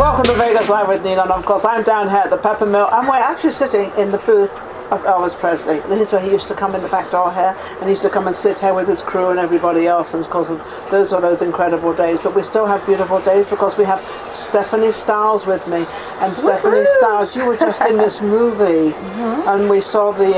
Welcome to Vegas Live with Ninon. Of course, I'm down here at the Pepper Mill, and we're actually sitting in the booth of Elvis Presley. This is where he used to come in the back door here, and he used to come and sit here with his crew and everybody else, and of course those are those incredible days. But we still have beautiful days because we have Stepanie Stiles with me. And Stepanie Stiles, you were just in this movie, and we saw the,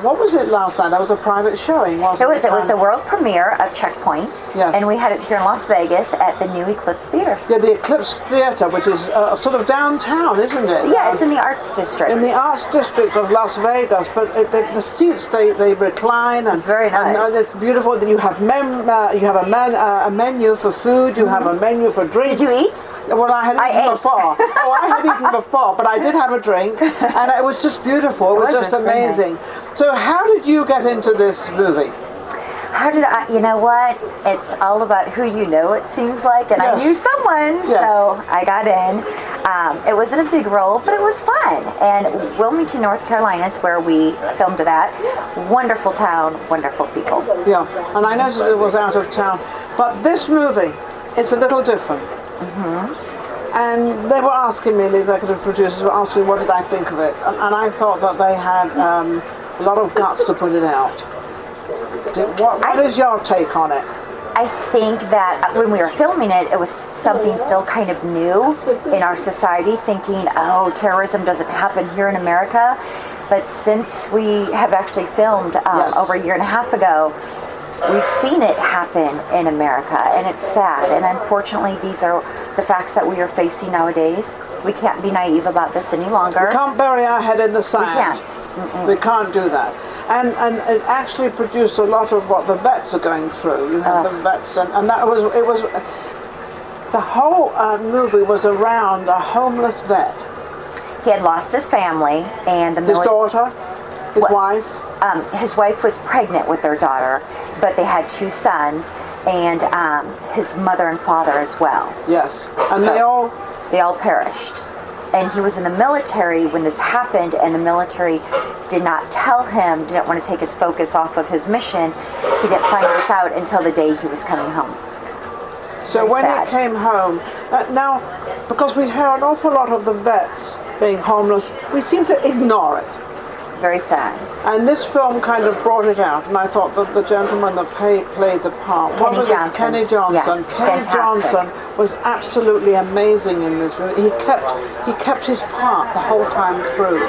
what was it last night? That was a private showing, wasn't it? It was the world premiere of Checkpoint, yes. And we had it here in Las Vegas at the new Eclipse Theater. Yeah, the Eclipse Theater, which is sort of downtown, isn't it? Yeah, it's in the Arts District. In the Arts District of Las Vegas, but the seats, they recline. And, it's very nice. And it's beautiful. Then you have a menu for food, you have a menu for drinks. Did you eat? Well, I had eaten before. Oh, I had eaten before, but I did have a drink, and it was just beautiful. It was just amazing. Nice. So how did you get into this movie? How did I, you know what, it's all about who you know, it seems like, and yes. I knew someone, so I got in. It wasn't a big role, but it was fun, and Wilmington, North Carolina is where we filmed it at. Wonderful town, wonderful people. Yeah, and I noticed it was out of town, but this movie is a little different. And they were asking me, the executive producers were asking me what did I think of it, and I thought that they had a lot of guts to put it out. What is your take on it? I think that when we were filming it, it was something still kind of new in our society, thinking, oh, terrorism doesn't happen here in America. But since we have actually filmed yes. over a year and a half ago, we've seen it happen in America, and it's sad. And unfortunately, these are the facts that we are facing nowadays. We can't be naive about this any longer. We can't bury our head in the sand. We can't. We can't do that. And it actually produced a lot of what the vets are going through. You have the vets, and that was the whole movie was around a homeless vet. He had lost his family, and his daughter, his wife. His wife was pregnant with their daughter, but they had 2 sons, and his mother and father as well. Yes, and so they all perished. And he was in the military when this happened, and the military did not tell him, didn't want to take his focus off of his mission. He didn't find this out until the day he was coming home. So when he came home, now, because we hear an awful lot of the vets being homeless, we seem to ignore it. Very sad. And this film kind of brought it out, and I thought that the gentleman that played the part, Kenny Johnson. Kenny Johnson. Yes, Kenny Johnson was absolutely amazing in this movie. He kept his part the whole time through.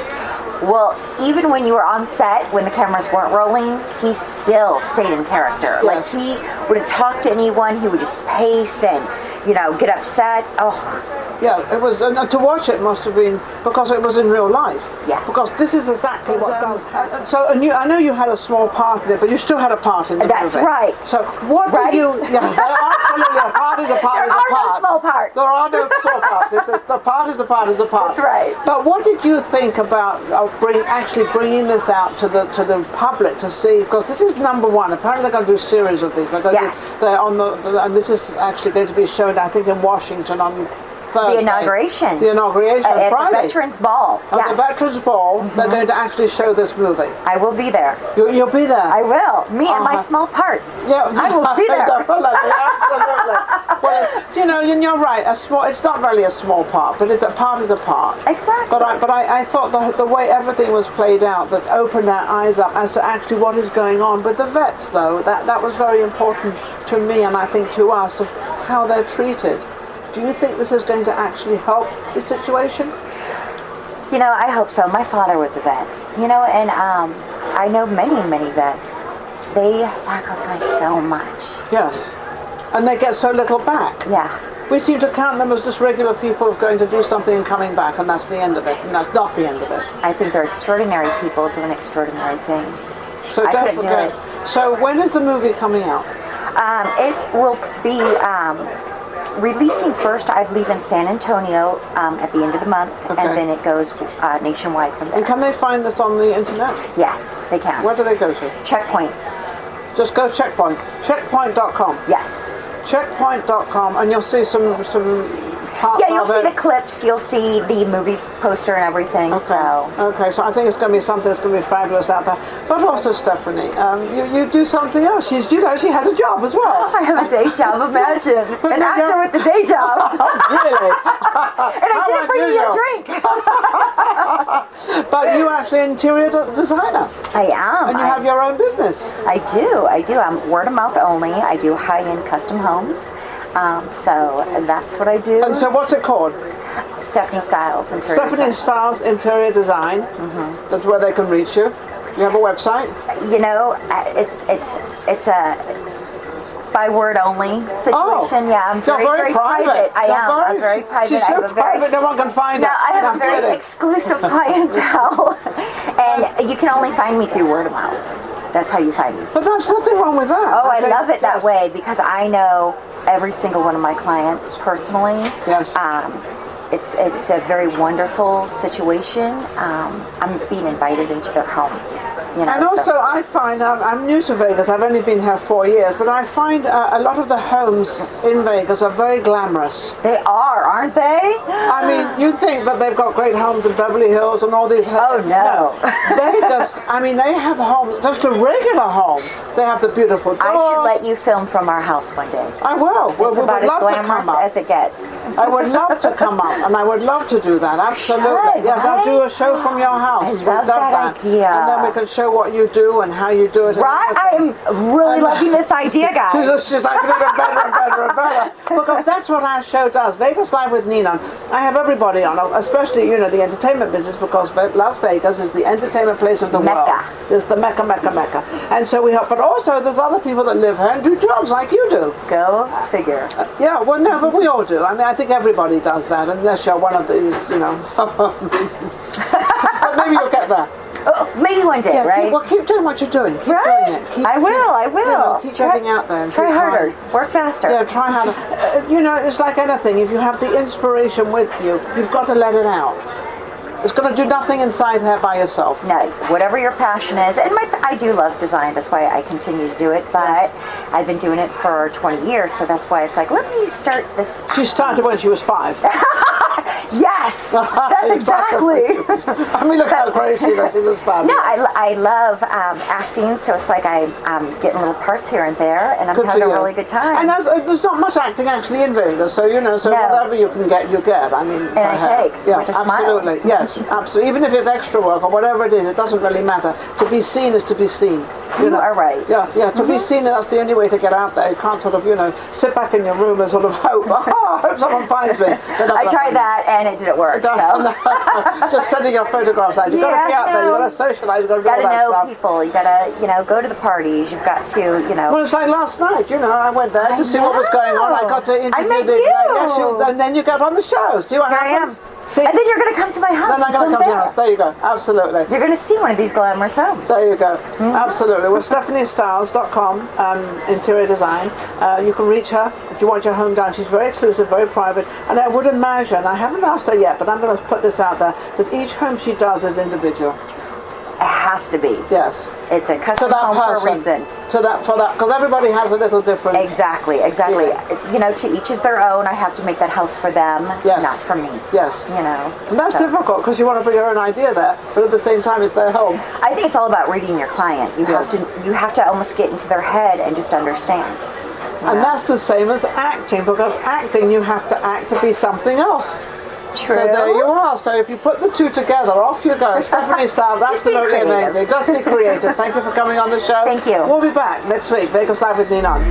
Well, even when you were on set, when the cameras weren't rolling, he still stayed in character. Yes. Like, he wouldn't talk to anyone, he would just pace and, get upset. Oh. Yeah, it was, and to watch it must have been, because it was in real life. Yes. Because this is exactly what does happen. So, and I know you had a small part in it, but you still had a part in the movie. That's right. So, what did you, absolutely, a part is a part is a part. There are no small parts. There are no small parts. The part is a part is a part. That's right. But what did you think about actually bringing this out to the public to see, because this is number 1. Apparently they're going to do a series of these. Yes. They're on and this is actually going to be shown, I think, in Washington on Thursday. The inauguration. The inauguration at Friday. the Veterans Ball. At the Veterans Ball, they're going to actually show this movie. I will be there. You'll be there. I will. Me and my small part. Yeah, I will be there. Absolutely. Well, you're right. It's not really a small part, but a part is a part. Exactly. But I thought the way everything was played out, that opened our eyes up as to actually what is going on with the vets, though. That was very important to me, and I think to us, of how they're treated. Do you think this is going to actually help the situation? I hope so. My father was a vet, and I know many, many vets. They sacrifice so much. Yes. And they get so little back. Yeah. We seem to count them as just regular people going to do something and coming back, and that's the end of it. And that's not the end of it. I think they're extraordinary people doing extraordinary things. So I couldn't do it. So when is the movie coming out? It will be releasing first, I believe, in San Antonio at the end of the month, and then it goes nationwide from there. And can they find this on the internet? Yes, they can. Where do they go to? Checkpoint. Just go Checkpoint. Checkpoint.com. Yes. Checkpoint.com, and you'll see some Yeah, you'll see the clips, you'll see the movie poster and everything. Okay. So I think it's going to be something that's going to be fabulous out there. But also, Stepanie, you do something else. She has a job as well. I have a day job, imagine. An actor with a day job. Really? And I didn't bring you your drink. But you actually interior designer. I am. And you have your own business. I do. I'm word of mouth only. I do high-end custom homes. So that's what I do. And so what's it called? Stepanie Styles Interior Stepanie Styles Interior Design. That's where they can reach you. You have a website? You know, it's a by word only situation. Yeah, I'm very private. I'm very private. She's so private, no one can find her. I have a very exclusive clientele, and you can only find me through word of mouth. That's how you find me. But there's nothing wrong with that. Oh, I love it that way because I know every single one of my clients personally. Yes. It's a very wonderful situation. I'm being invited into their home. You know, and also I find, I'm new to Vegas, I've only been here 4 years, but I find a lot of the homes in Vegas are very glamorous. They are, aren't they? I mean, you think that they've got great homes in Beverly Hills and all these... Oh, no. Vegas, I mean, they have homes, just a regular home. They have the beautiful doors. I should let you film from our house one day. I will. It's about as glamorous as it gets. I would love to come up, and I would love to do that, absolutely. Yes, right? I'll do a show from your house. I love that idea. And then we can show what you do and how you do it. Right? I'm really loving this idea, guys. She's like even better and better and better. Because that's what our show does. Vegas Live with Ninon. I have everybody on, especially, you know, the entertainment business, because Las Vegas is the entertainment place of the world. It's the Mecca. And so we help. But also, there's other people that live here and do jobs like you do. Go figure. Yeah, well, no, but we all do. I mean, I think everybody does that, unless you're one of these, you know. But maybe you'll get there. Oh, maybe one day, right? Keep doing what you're doing. Keep doing it. I will. You know, keep getting out there. And try harder. Work faster. Yeah, try harder. You know, it's like anything. If you have the inspiration with you, you've got to let it out. It's going to do nothing inside here by yourself. No, whatever your passion is. And I do love design. That's why I continue to do it. But I've been doing it for 20 years. So that's why it's like, let me start this. She started when she was 5. Yes, that's exactly. I mean, look how great she was. She was fabulous. No, I love acting, so it's like I'm getting little parts here and there, and I'm having a really good time. And there's not much acting actually in Vegas, so you know, whatever you can get, you get. I mean, and I take with a smile. Absolutely, yes, absolutely. Even if it's extra work or whatever it is, it doesn't really matter. To be seen is to be seen. You are right. Yeah. To be seen, that's the only way to get out there. You can't sort of, you know, sit back in your room and sort of hope. I hope someone finds me. I tried that and it didn't work. So just sending your photographs out. You've got to be out there. You've got to socialize. You've got to do all that know stuff. People. You got to, you know, go to the parties. You've got to, you know. Well, it's like last night. You know, I went there to see what was going on. I got to interview and then you got on the show. See what happens. See? And then you're going to come to my house. Then I'm going to come to your house. There you go. Absolutely. You're going to see one of these glamorous homes. There you go. Absolutely. Well, StephanieStyles.com, interior design. You can reach her if you want your home done. She's very exclusive, very private. And I would imagine, I haven't asked her yet, but I'm going to put this out there, that each home she does is individual. It has to be. Yes. It's a custom home for a reason. Because everybody has a little different. Exactly. Yeah. You know, to each is their own. I have to make that house for them, not for me. Yes. You know. And that's difficult because you want to put your own idea there, but at the same time, it's their home. I think it's all about reading your client. You have to almost get into their head and just understand. And that's the same as acting, because acting, you have to act to be something else. True. So there you are. So if you put the two together, off you go. Stepanie Styles, absolutely amazing. Just be creative. Thank you for coming on the show. Thank you. We'll be back next week. Vegas Live with Ninon.